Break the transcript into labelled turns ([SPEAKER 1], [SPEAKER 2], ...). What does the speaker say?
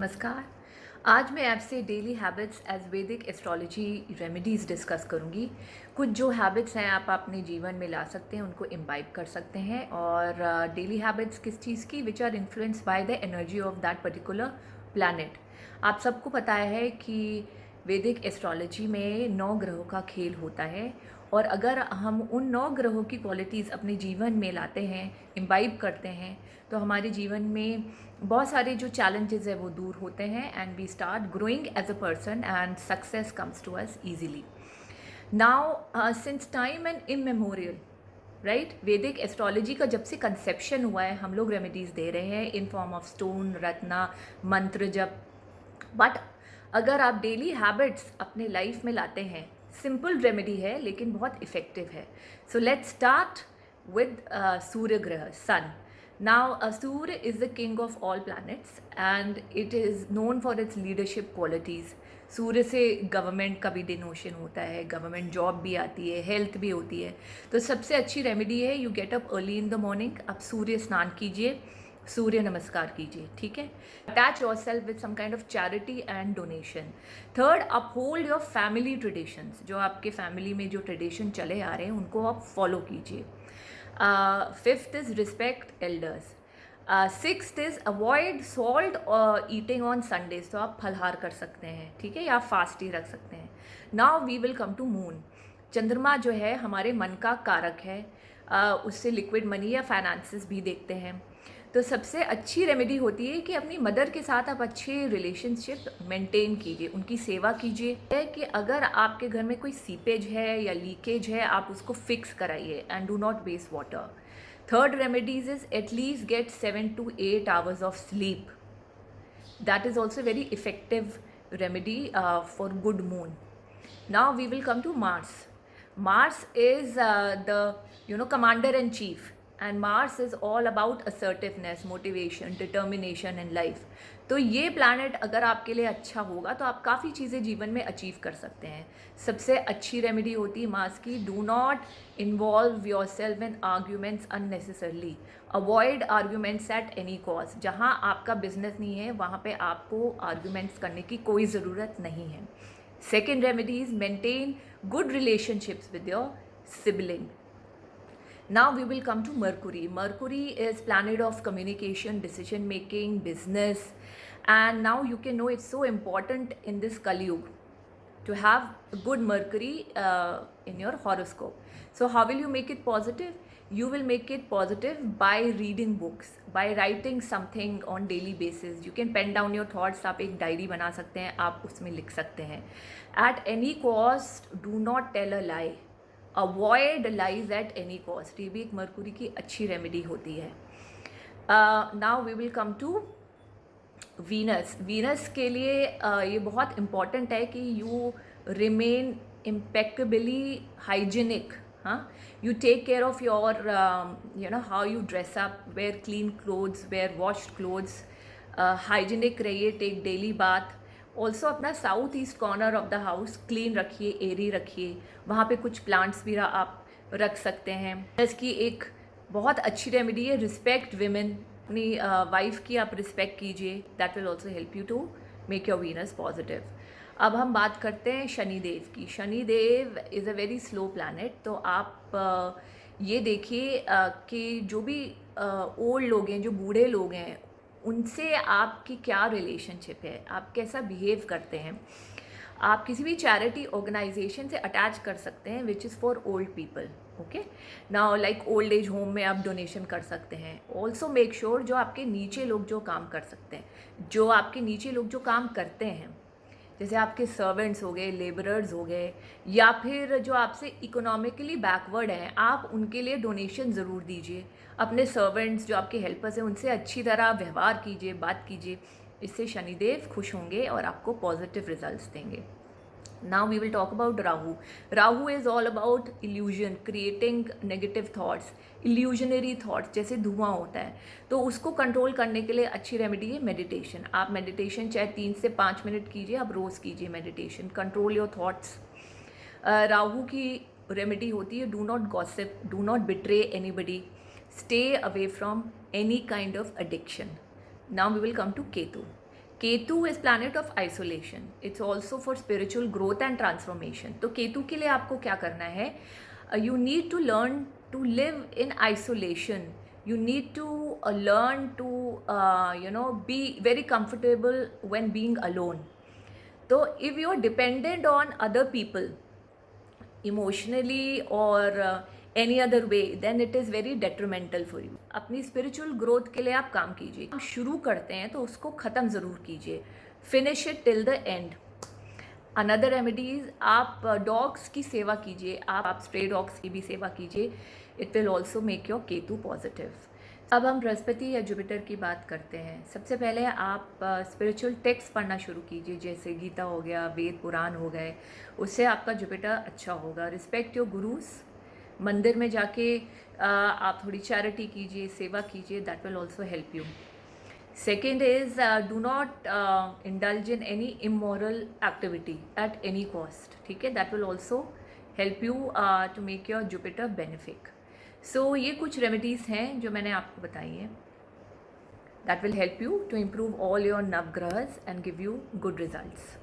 [SPEAKER 1] नमस्कार। आज मैं आपसे डेली हैबिट्स एज वैदिक एस्ट्रोलॉजी रेमेडीज़ डिस्कस करूंगी। कुछ जो हैबिट्स हैं आप अपने जीवन में ला सकते हैं, उनको इम्बाइब कर सकते हैं। और डेली हैबिट्स किस चीज़ की, which are influenced by the energy of that particular planet. आप सबको पता है कि वैदिक एस्ट्रोलॉजी में 9 ग्रहों का खेल होता है, और अगर हम उन 9 ग्रहों की क्वालिटीज़ अपने जीवन में लाते हैं, इम्बाइब करते हैं, तो हमारे जीवन में बहुत सारे जो चैलेंजेस है वो दूर होते हैं, and we start growing as a person and success comes to us easily. Now since time and immemorial, right, Vedic astrology का जब से कंसेप्शन हुआ है, हम लोग रेमेडीज दे रहे हैं in form of stone, Ratna, मंत्र जप। बट अगर आप डेली हैबिट्स अपने लाइफ में लाते हैं, सिंपल रेमेडी है लेकिन बहुत इफेक्टिव है। So let's start with Surya Graha, Sun. Now, Surya is the king of all planets and it is known for its leadership qualities. सूर्य से गवर्नमेंट का भी डिनोशन होता है, गवर्नमेंट जॉब भी आती है, हेल्थ भी होती है। तो सबसे अच्छी रेमेडी है, you get up early in the morning, आप सूर्य स्नान कीजिए, सूर्य नमस्कार कीजिए, ठीक है। Attach your self with some kind of charity and donation. Third, uphold your family traditions, जो आपके फैमिली में जो ट्रेडिशन चले आ रहे हैं उनको आप फॉलो कीजिए। Fifth is respect elders. Sixth is avoid salt eating on Sundays, तो आप फलहार कर सकते हैं, ठीक है, या आप फास्ट ही रख सकते हैं। Now we will come to moon. चंद्रमा जो है हमारे मन का कारक है, उससे लिक्विड मनी या फाइनेंसेस भी देखते हैं। तो सबसे अच्छी रेमेडी होती है कि अपनी मदर के साथ आप अच्छे रिलेशनशिप मेंटेन कीजिए, उनकी सेवा कीजिए। है कि अगर आपके घर में कोई सीपेज है या लीकेज है, आप उसको फिक्स कराइए and do not waste water. Third remedies is at least get 7 to 8 hours of sleep. That is also very effective remedy for good moon. Now we will come to Mars. Mars is the commander in chief, and Mars is all about assertiveness, motivation, determination in life. तो ये planet अगर आपके लिए अच्छा होगा तो आप काफ़ी चीज़ें जीवन में अचीव कर सकते हैं। सबसे अच्छी रेमेडी होती है मार्स की, do not involve your self in arguments unnecessarily. Avoid arguments at any cost. जहाँ आपका बिजनेस नहीं है वहाँ पे आपको आर्ग्यूमेंट्स करने की कोई ज़रूरत नहीं है। Second remedy is maintain good relationships with your sibling. Now we will come to Mercury. Mercury is planet of communication, decision making, business, and now you can know it's so important in this Kali Yuga to have a good Mercury in your horoscope. So how will you make it positive? You will make it positive by reading books, by writing something on daily basis. You can pen down your thoughts. आप एक diary बना सकते हैं, आप उसमें लिख सकते हैं। At any cost, do not tell a lie. Avoid lies at any cost. ये भी एक मरकुरी की अच्छी रेमेडी होती है। Now we will come to Venus. Venus के लिए ये बहुत इम्पॉर्टेंट है कि you remain impeccably hygienic. You take care of your how you dress up, wear clean clothes, wear washed clothes, hygienic रहिए, take daily bath. ऑल्सो अपना south east corner of the house clean रखिए, एरी रखिए, वहाँ पे कुछ plants भी आप रख सकते हैं। इसकी एक बहुत अच्छी रेमेडी है, रिस्पेक्ट विमेन। अपनी वाइफ की आप रिस्पेक्ट कीजिए, that will also help you to make your Venus positive. अब हम बात करते हैं शनिदेव की। Shanidev is a very slow planet. तो आप ये देखिए कि जो भी ओल्ड लोग हैं, जो बूढ़े लोग हैं, उनसे आपकी क्या रिलेशनशिप है, आप कैसा बिहेव करते हैं। आप किसी भी चैरिटी ऑर्गेनाइजेशन से अटैच कर सकते हैं which is for old people, okay. Now like old age home में आप डोनेशन कर सकते हैं। ऑल्सो मेक श्योर जो आपके नीचे लोग जो काम कर सकते हैं, जो आपके नीचे लोग जो काम करते हैं, जैसे आपके सर्वेंट्स हो गए, लेबरर्स हो गए, या फिर जो आपसे इकोनॉमिकली बैकवर्ड हैं, आप उनके लिए डोनेशन ज़रूर दीजिए। अपने सर्वेंट्स जो आपके हेल्पर्स हैं उनसे अच्छी तरह व्यवहार कीजिए, बात कीजिए। इससे शनिदेव खुश होंगे और आपको पॉजिटिव रिजल्ट्स देंगे। Now we will talk about Rahu. Rahu is all about illusion, creating negative thoughts, illusionary thoughts, जैसे धुआं होता है। तो उसको कंट्रोल करने के लिए अच्छी रेमेडी है मेडिटेशन। आप मेडिटेशन चाहे 3 से 5 मिनट कीजिए, आप रोज़ कीजिए meditation, control your thoughts. Rahu की रेमेडी होती है, do not gossip, do not betray anybody, stay away from any kind of addiction. Now we will come to Ketu. Ketu is planet of isolation, it's also for spiritual growth and transformation. तो केतु के लिए आपको क्या करना है, you need to learn to live in isolation. You need to learn to be very comfortable when being alone. So if you are dependent on other people emotionally or any other way, then it is very detrimental for you. अपनी spiritual growth के लिए आप काम कीजिए। आप शुरू करते हैं तो उसको ख़त्म ज़रूर कीजिए, finish it till the end. Another remedies, आप डॉग्स की सेवा कीजिए, आप स्ट्रे डॉग्स की भी सेवा कीजिए, it will also make your Ketu positive. अब हम बृहस्पति या जुपिटर की बात करते हैं। सबसे पहले आप स्पिरिचुअल टेक्स्ट पढ़ना शुरू कीजिए, जैसे गीता हो गया, वेद पुराण हो गए, उससे आपका जुपिटर अच्छा होगा। रिस्पेक्ट योर गुरुज, मंदिर में जाके आप थोड़ी चैरिटी कीजिए, सेवा कीजिए, that will also help you. Second is do not indulge in any immoral activity at any cost, ठीक है, that will also help you to make your Jupiter benefic. So ये कुछ रेमेडीज़ हैं जो मैंने आपको बताई हैं, that will help you to improve all your navgrahas and give you good results.